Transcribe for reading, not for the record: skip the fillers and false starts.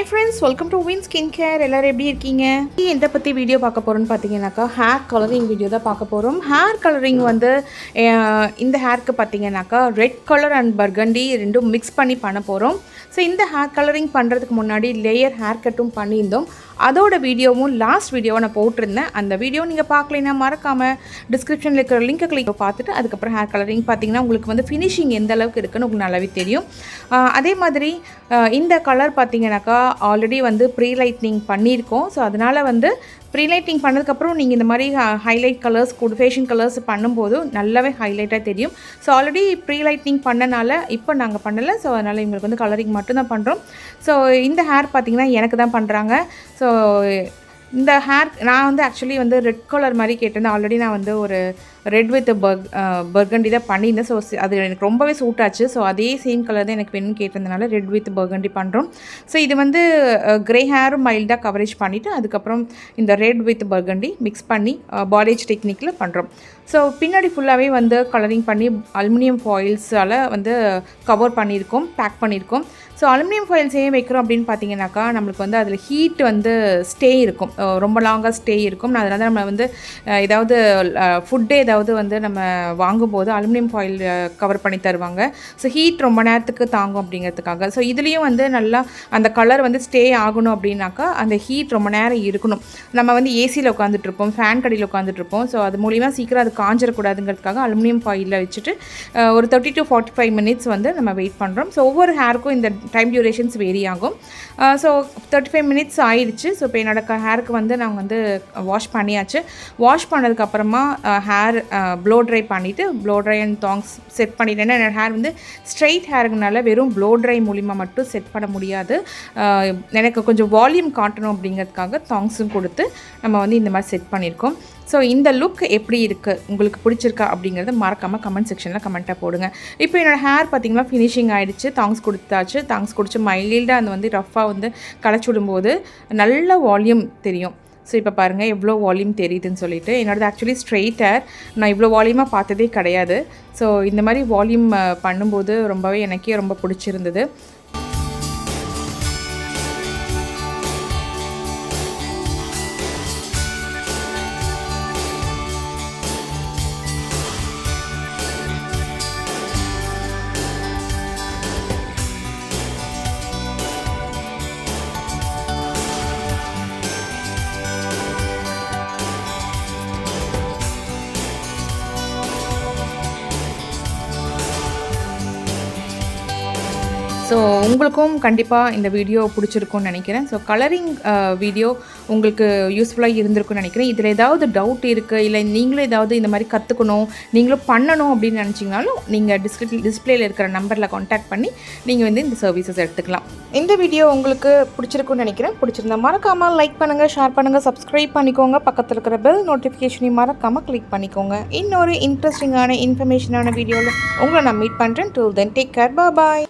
Hi friends, welcome to Win Skincare. எல்லாரும் எப்படி இருக்கீங்க? இந்த பத்தி வீடியோ பார்க்க போறோம்னு பாத்தீங்கன்னாக்கா ஹேர் கலரிங் வீடியோ தான் பார்க்க போறோம். ஹேர் கலரிங் வந்து இந்த ஹேருக்கு பாத்தீங்கன்னாக்கா ரெட் கலர் அண்ட் பர்கண்டி ரெண்டும் மிக்ஸ் பண்ணி பண்ண போறோம். ஸோ இந்த ஹேர் கலரிங் பண்ணுறதுக்கு முன்னாடி லேயர் ஹேர் கட்டும் பண்ணியிருந்தோம். அதோட வீடியோவும் லாஸ்ட் வீடியோவை நான் போட்டிருந்தேன். அந்த வீடியோ நீங்கள் பார்க்கலைன்னா மறக்காமல் டிஸ்கிரிப்ஷனில் இருக்கிற லிங்கை கிளிக் பார்த்துட்டு அதுக்கப்புறம் ஹேர் கலரிங் பார்த்தீங்கன்னா உங்களுக்கு வந்து ஃபினிஷிங் எந்த அளவுக்கு இருக்குன்னு உங்களுக்கு நல்லாவே தெரியும். அதே மாதிரி இந்த கலர் பார்த்தீங்கன்னாக்கா ஆல்ரெடி வந்து ப்ரீ லைட்னிங் பண்ணியிருக்கோம். ஸோ அதனால் வந்து ப்ரீ லைட்டிங் பண்ணதுக்கப்புறம் நீங்கள் இந்த மாதிரி ஹைலைட் கலர்ஸ் ஃபேஷன் கலர்ஸ் பண்ணும்போது நல்லாவே ஹைலைட்டாக தெரியும். ஸோ ஆல்ரெடி ப்ரீ லைட்னிங் பண்ணனால இப்போ நாங்கள் பண்ணலை. ஸோ அதனால் எங்களுக்கு வந்து கலரிங் மட்டும்தான் பண்ணுறோம். ஸோ இந்த ஹேர் பார்த்திங்கன்னா எனக்கு தான் பண்ணுறாங்க. ஸோ இந்த ஹேர் நான் வந்து ஆக்சுவலி வந்து ரெட் கலர் மாதிரி கேட்டிருந்தேன். ஆல்ரெடி நான் வந்து ஒரு ரெட் வித் பர்கண்டி தான் பண்ணியிருந்தேன். ஸோ அது எனக்கு ரொம்பவே சூட் ஆச்சு. ஸோ அதே சேம் கலர் தான் எனக்கு வேணும்னு கேட்டிருந்தனால ரெட் வித் பர்கண்டி பண்ணுறோம். ஸோ இது வந்து க்ரே ஹேரும் மைல்டாக கவரேஜ் பண்ணிவிட்டு அதுக்கப்புறம் இந்த ரெட் வித் பர்கண்டி மிக்ஸ் பண்ணி பாலேஜ் டெக்னிக்கில் பண்ணுறோம். ஸோ பின்னாடி ஃபுல்லாகவே வந்து கலரிங் பண்ணி அலுமினியம் ஃபாயில்ஸால் வந்து கவர் பண்ணியிருக்கோம், பேக் பண்ணியிருக்கோம். ஸோ அலுமினியம் ஃபாயில்ஸ் ஏன் வைக்கிறோம் அப்படின்னு பார்த்தீங்கன்னாக்கா நம்மளுக்கு வந்து அதில் ஹீட் வந்து ஸ்டே இருக்கும், ரொம்ப லாங்காக ஸ்டே இருக்கும். அதனால நம்ம வந்து ஏதாவது ஃபுட்டே ஏதாவது வந்து நம்ம வாங்கும்போது அலுமினியம் ஃபாயில் கவர் பண்ணி தருவாங்க. ஸோ ஹீட் ரொம்ப நேரத்துக்கு தாங்கும் அப்படிங்கிறதுக்காக. ஸோ இதுலேயும் வந்து நல்லா அந்த கலர் வந்து ஸ்டே ஆகணும் அப்படின்னாக்கா அந்த ஹீட் ரொம்ப நேரம் இருக்கணும். நம்ம வந்து ஏசியில் உட்காந்துட்ருப்போம், ஃபேன் கடியில் உட்காந்துட்ருப்போம். ஸோ அது மூலிமா சீக்கிரம் அது காஞ்சிடக்கூடாதுங்கிறதுக்காக அலுமினியம் ஃபாயிலில் வச்சுட்டு ஒரு 30 to 45 minutes வந்து நம்ம வெயிட் பண்ணுறோம். ஸோ ஒவ்வொரு ஹேருக்கும் இந்த டைம் டியூரேஷன்ஸ் வேரி ஆகும். ஸோ 35 minutes ஆயிடுச்சு. ஸோ இப்போ என்னோட ஹேருக்கு வந்து நாங்கள் வந்து வாஷ் பண்ணியாச்சு. வாஷ் பண்ணதுக்கப்புறமா ஹேர் ப்ளோ ட்ரை பண்ணிவிட்டு flow try and tongs set பண்ணிட்டேன்னா என்னோடய ஹேர் வந்து ஸ்ட்ரைட் ஹேருக்குனால வெறும் ப்ளோ ட்ரை மூலிமா மட்டும் செட் பண்ண முடியாது. எனக்கு கொஞ்சம் வால்யூம் காட்டணும் அப்படிங்கிறதுக்காக தாங்ஸும் கொடுத்து நம்ம வந்து இந்த மாதிரி செட் பண்ணியிருக்கோம். ஸோ இந்த லுக் எப்படி இருக்குது, உங்களுக்கு பிடிச்சிருக்கா அப்படிங்கிறத மறக்காமல் கமெண்ட் செக்ஷனில் கமெண்ட்டாக போடுங்க. இப்போ என்னோடய ஹேர் பார்த்திங்கன்னா ஃபினிஷிங் ஆகிடுச்சு. தாங்ஸ் கொடுத்தாச்சு. தாங்ஸ் குடிச்சு மைல்டாக அந்த வந்து ரஃப்பாக வந்து களைச்சி விடும்போது நல்ல வால்யூம் தெரியும். ஸோ இப்போ பாருங்கள் எவ்வளோ வால்யூம் தெரியுதுன்னு சொல்லிட்டு. என்னோடது ஆக்சுவலி ஸ்ட்ரெயிட் ஹேர், நான் இவ்வளோ வால்யூமாக பார்த்ததே கிடையாது. ஸோ இந்த மாதிரி வால்யூம் பண்ணும்போது ரொம்பவே எனக்கே ரொம்ப பிடிச்சிருந்தது. ஸோ உங்களுக்கும் கண்டிப்பாக இந்த வீடியோ பிடிச்சிருக்கும்னு நினைக்கிறேன். ஸோ கலரிங் வீடியோ உங்களுக்கு யூஸ்ஃபுல்லாக இருந்திருக்குன்னு நினைக்கிறேன். இதில் ஏதாவது டவுட் இருக்குது, இல்லை நீங்களும் ஏதாவது இந்த மாதிரி கற்றுக்கணும், நீங்களும் பண்ணணும் அப்படின்னு நினச்சிங்கனாலும் நீங்கள் டிஸ்பிளேயில் இருக்கிற நம்பரில் காண்டாக்ட் பண்ணி நீங்கள் வந்து இந்த சர்வீசஸ் எடுத்துக்கலாம். இந்த வீடியோ உங்களுக்கு பிடிச்சிருக்குன்னு நினைக்கிறேன். பிடிச்சிருந்தா மறக்காமல் லைக் பண்ணுங்கள், ஷேர் பண்ணுங்கள், சப்ஸ்கிரைப் பண்ணிக்கோங்க. பக்கத்தில் இருக்கிற பெல் நோட்டிஃபிகேஷனையும் மறக்காமல் கிளிக் பண்ணிக்கோங்க. இன்னொரு இன்ட்ரெஸ்டிங்கான இன்ஃபர்மேஷனான வீடியோவில் உங்களை நான் மீட் பண்ணுறேன். டில் தென் டேக் கேர், பாய்.